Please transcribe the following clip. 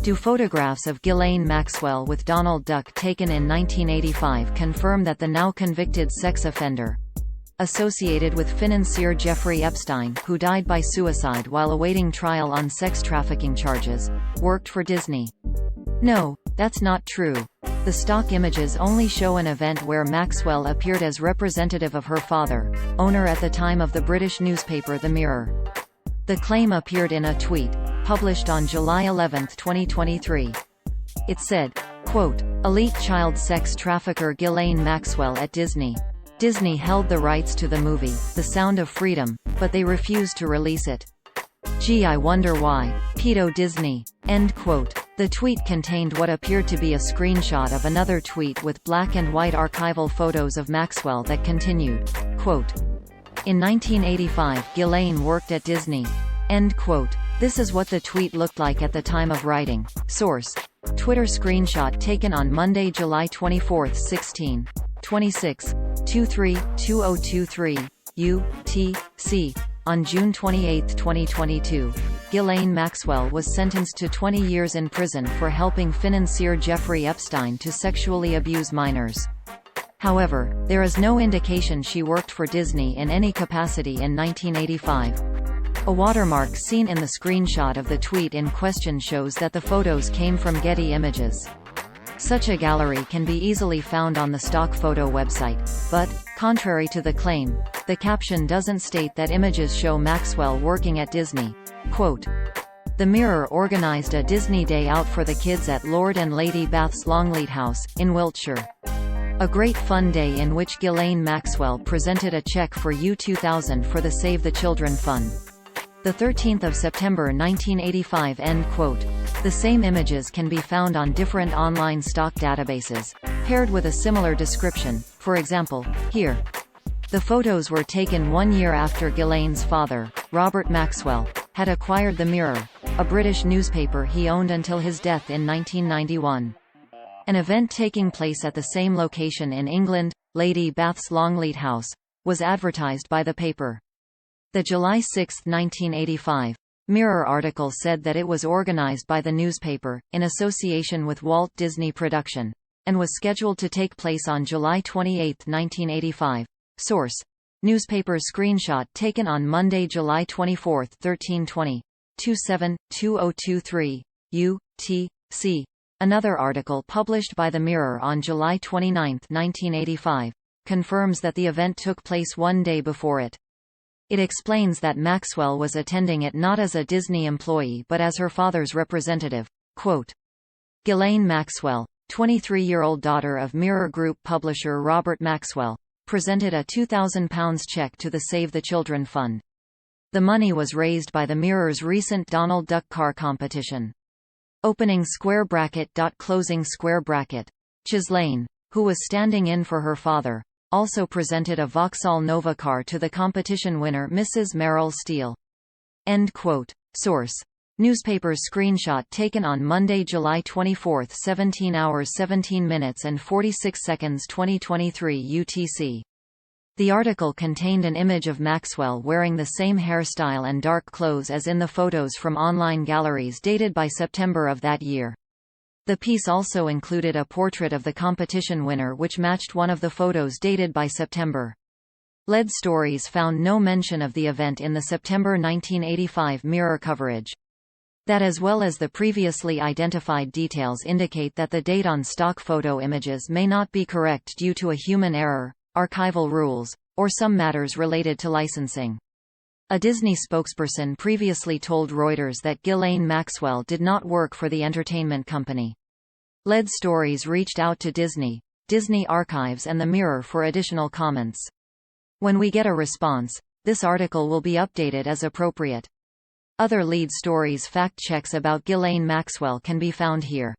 Do photographs of Ghislaine Maxwell with Donald Duck taken in 1985 confirm that the now convicted sex offender, associated with financier Jeffrey Epstein, who died by suicide while awaiting trial on sex trafficking charges, worked for Disney? No, that's not true. The stock images only show an event where Maxwell appeared as representative of her father, owner at the time of the British newspaper The Mirror. The claim appeared in a tweet, published on July 11, 2023. It said, quote, "Elite child sex trafficker Ghislaine Maxwell at Disney. Disney held the rights to the movie, The Sound of Freedom, but they refused to release it. Gee, I wonder why. Pedo Disney." End quote. The tweet contained what appeared to be a screenshot of another tweet with black and white archival photos of Maxwell that continued, quote, "In 1985, Ghislaine worked at Disney." End quote. This is what the tweet looked like at the time of writing. Source: Twitter screenshot taken on Monday, July 24, 26, 2023, UTC. On June 28, 2022, Ghislaine Maxwell was sentenced to 20 years in prison for helping financier Jeffrey Epstein to sexually abuse minors. However, there is no indication she worked for Disney in any capacity in 1985. A watermark seen in the screenshot of the tweet in question shows that the photos came from Getty Images. Such a gallery can be easily found on the stock photo website, but, contrary to the claim, the caption doesn't state that images show Maxwell working at Disney. Quote, "The Mirror organized a Disney day out for the kids at Lord and Lady Bath's Longleat House, in Wiltshire. A great fun day in which Ghislaine Maxwell presented a check for U2000 for the Save the Children Fund. The 13th of September 1985." End quote. The same images can be found on different online stock databases, paired with a similar description, for example, here. The photos were taken 1 year after Ghislaine's father, Robert Maxwell, had acquired The Mirror, a British newspaper he owned until his death in 1991. An event taking place at the same location in England, Lady Bath's Longleat House, was advertised by the paper. The July 6, 1985, Mirror article said that it was organized by the newspaper, in association with Walt Disney Production, and was scheduled to take place on July 28, 1985. Source: Newspaper screenshot taken on Monday, July 24, 1320, 27-2023, UTC. Another article published by The Mirror on July 29, 1985, confirms that the event took place 1 day before it. It explains that Maxwell was attending it not as a Disney employee but as her father's representative. Quote, "Ghislaine Maxwell, 23-year-old daughter of Mirror Group publisher Robert Maxwell, presented a £2,000 check to the Save the Children Fund. The money was raised by the Mirror's recent Donald Duck car competition. Opening square bracket. Closing square bracket. Ghislaine, who was standing in for her father, also presented a Vauxhall Nova car to the competition winner Mrs. Merrill Steele." End quote. Source: Newspaper screenshot taken on Monday, July 24, 17 hours 17 minutes and 46 seconds 2023 UTC. The article contained an image of Maxwell wearing the same hairstyle and dark clothes as in the photos from online galleries dated by September of that year. The piece also included a portrait of the competition winner which matched one of the photos dated by September. Lead Stories found no mention of the event in the September 1985 Mirror coverage. That as well as the previously identified details indicate that the date on stock photo images may not be correct due to a human error, archival rules, or some matters related to licensing. A Disney spokesperson previously told Reuters that Ghislaine Maxwell did not work for the entertainment company. Lead Stories reached out to Disney, Disney Archives and The Mirror for additional comments. When we get a response, this article will be updated as appropriate. Other Lead Stories fact checks about Ghislaine Maxwell can be found here.